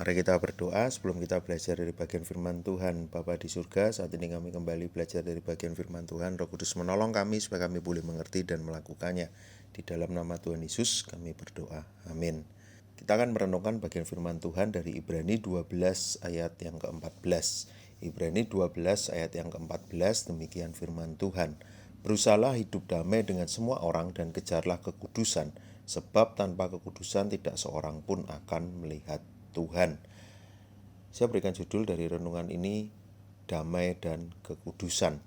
Mari kita berdoa sebelum kita belajar dari bagian firman Tuhan. Bapa di surga, saat ini kami kembali belajar dari bagian firman Tuhan. Roh Kudus menolong kami supaya kami boleh mengerti dan melakukannya. Di dalam nama Tuhan Yesus kami berdoa. Amin. Kita akan merenungkan bagian firman Tuhan dari Ibrani 12 ayat yang ke-14. Ibrani 12 ayat yang ke-14, demikian firman Tuhan. Berusahalah hidup damai dengan semua orang dan kejarlah kekudusan, sebab tanpa kekudusan tidak seorang pun akan melihat Tuhan. Saya berikan judul dari renungan ini, damai dan kekudusan.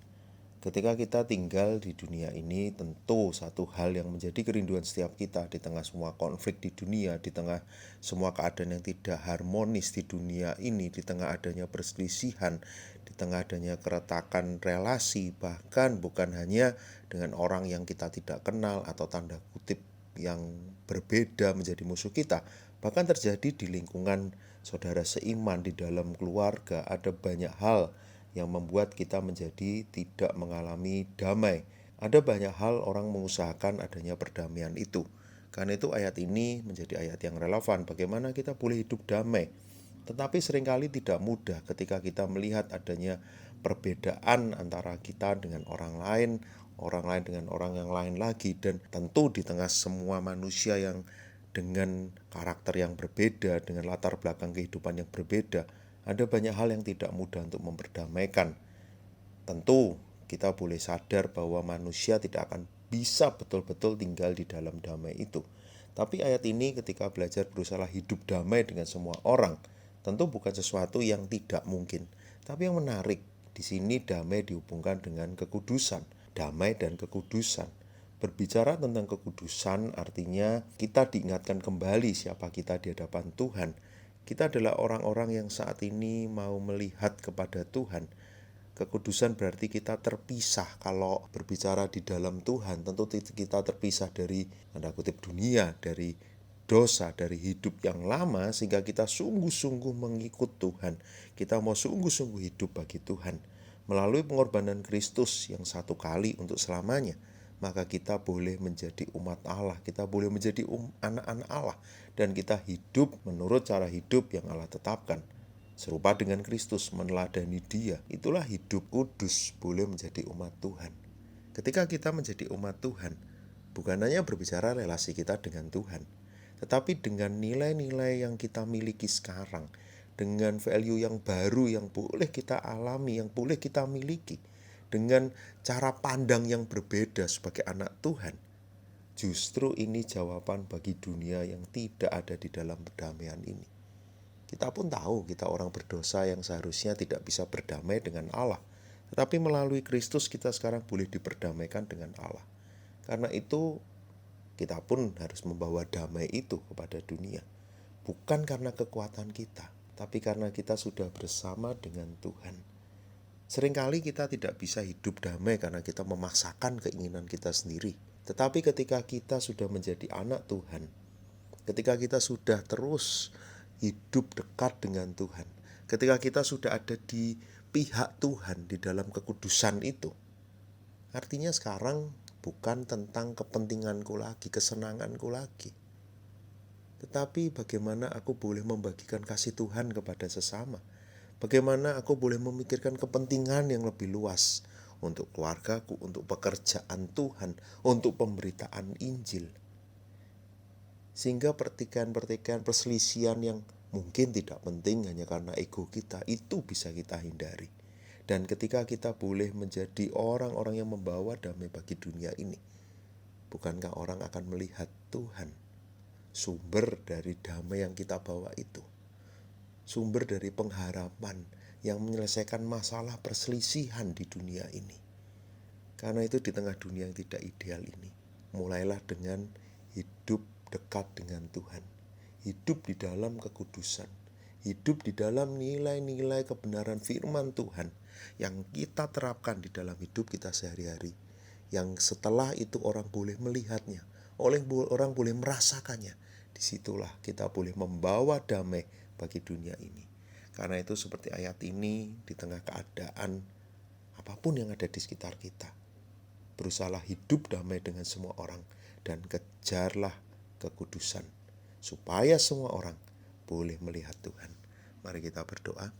Ketika kita tinggal di dunia ini, tentu satu hal yang menjadi kerinduan setiap kita di tengah semua konflik di dunia, di tengah semua keadaan yang tidak harmonis di dunia ini, di tengah adanya perselisihan, di tengah adanya keretakan relasi, bahkan bukan hanya dengan orang yang kita tidak kenal atau tanda kutip yang berbeda menjadi musuh kita, bahkan terjadi di lingkungan saudara seiman, di dalam keluarga. Ada banyak hal yang membuat kita menjadi tidak mengalami damai. Ada banyak hal orang mengusahakan adanya perdamaian itu. Karena itu ayat ini menjadi ayat yang relevan. Bagaimana kita boleh hidup damai. Tetapi seringkali tidak mudah ketika kita melihat adanya perbedaan antara kita dengan orang lain dengan orang yang lain lagi. Dan tentu di tengah semua manusia yang dengan karakter yang berbeda, dengan latar belakang kehidupan yang berbeda, ada banyak hal yang tidak mudah untuk memperdamaikan. Tentu kita boleh sadar bahwa manusia tidak akan bisa betul-betul tinggal di dalam damai itu. Tapi ayat ini ketika belajar berusaha hidup damai dengan semua orang, tentu bukan sesuatu yang tidak mungkin. Tapi yang menarik, di sini damai dihubungkan dengan kekudusan. Damai dan kekudusan. Berbicara tentang kekudusan artinya kita diingatkan kembali siapa kita di hadapan Tuhan. Kita adalah orang-orang yang saat ini mau melihat kepada Tuhan. Kekudusan berarti kita terpisah. Kalau berbicara di dalam Tuhan, tentu kita terpisah dari tanda kutip dunia, dari dosa, dari hidup yang lama, sehingga kita sungguh-sungguh mengikut Tuhan. Kita mau sungguh-sungguh hidup bagi Tuhan. Melalui pengorbanan Kristus yang satu kali untuk selamanya, maka kita boleh menjadi umat Allah, kita boleh menjadi anak-anak Allah, dan kita hidup menurut cara hidup yang Allah tetapkan. Serupa dengan Kristus, meneladani Dia, itulah hidup kudus, boleh menjadi umat Tuhan. Ketika kita menjadi umat Tuhan, bukan hanya berbicara relasi kita dengan Tuhan, tetapi dengan nilai-nilai yang kita miliki sekarang, dengan value yang baru yang boleh kita alami, yang boleh kita miliki, dengan cara pandang yang berbeda sebagai anak Tuhan. Justru ini jawaban bagi dunia yang tidak ada di dalam perdamaian ini. Kita pun tahu kita orang berdosa yang seharusnya tidak bisa berdamai dengan Allah. Tetapi melalui Kristus kita sekarang boleh diperdamaikan dengan Allah. Karena itu kita pun harus membawa damai itu kepada dunia. Bukan karena kekuatan kita, tapi karena kita sudah bersama dengan Tuhan. Seringkali kita tidak bisa hidup damai karena kita memaksakan keinginan kita sendiri. Tetapi ketika kita sudah menjadi anak Tuhan, ketika kita sudah terus hidup dekat dengan Tuhan, ketika kita sudah ada di pihak Tuhan di dalam kekudusan itu, artinya sekarang bukan tentang kepentinganku lagi, kesenanganku lagi, tetapi bagaimana aku boleh membagikan kasih Tuhan kepada sesama. Bagaimana aku boleh memikirkan kepentingan yang lebih luas untuk keluargaku, untuk pekerjaan Tuhan, untuk pemberitaan Injil. Sehingga pertikaian-pertikaian, perselisihan yang mungkin tidak penting hanya karena ego kita, itu bisa kita hindari. Dan ketika kita boleh menjadi orang-orang yang membawa damai bagi dunia ini, bukankah orang akan melihat Tuhan, sumber dari damai yang kita bawa itu, sumber dari pengharapan yang menyelesaikan masalah perselisihan di dunia ini. Karena itu di tengah dunia yang tidak ideal ini, mulailah dengan hidup dekat dengan Tuhan, hidup di dalam kekudusan, hidup di dalam nilai-nilai kebenaran firman Tuhan yang kita terapkan di dalam hidup kita sehari-hari, yang setelah itu orang boleh melihatnya, orang boleh merasakannya. Disitulah kita boleh membawa damai bagi dunia ini. Karena itu seperti ayat ini, di tengah keadaan apapun yang ada di sekitar kita, berusahalah hidup damai dengan semua orang dan kejarlah kekudusan, supaya semua orang boleh melihat Tuhan. Mari kita berdoa.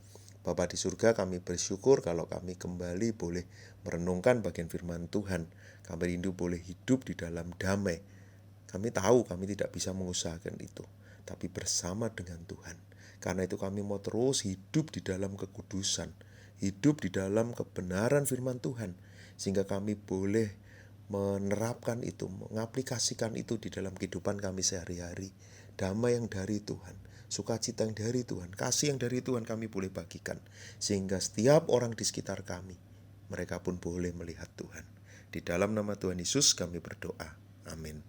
Bapa di surga, kami bersyukur kalau kami kembali boleh merenungkan bagian firman Tuhan. Kami rindu boleh hidup di dalam damai. Kami tahu kami tidak bisa mengusahakan itu, tapi bersama dengan Tuhan. Karena itu kami mau terus hidup di dalam kekudusan, hidup di dalam kebenaran firman Tuhan, sehingga kami boleh menerapkan itu, mengaplikasikan itu di dalam kehidupan kami sehari-hari. Damai yang dari Tuhan, sukacita yang dari Tuhan, kasih yang dari Tuhan kami boleh bagikan, sehingga setiap orang di sekitar kami, mereka pun boleh melihat Tuhan. Di dalam nama Tuhan Yesus kami berdoa. Amin.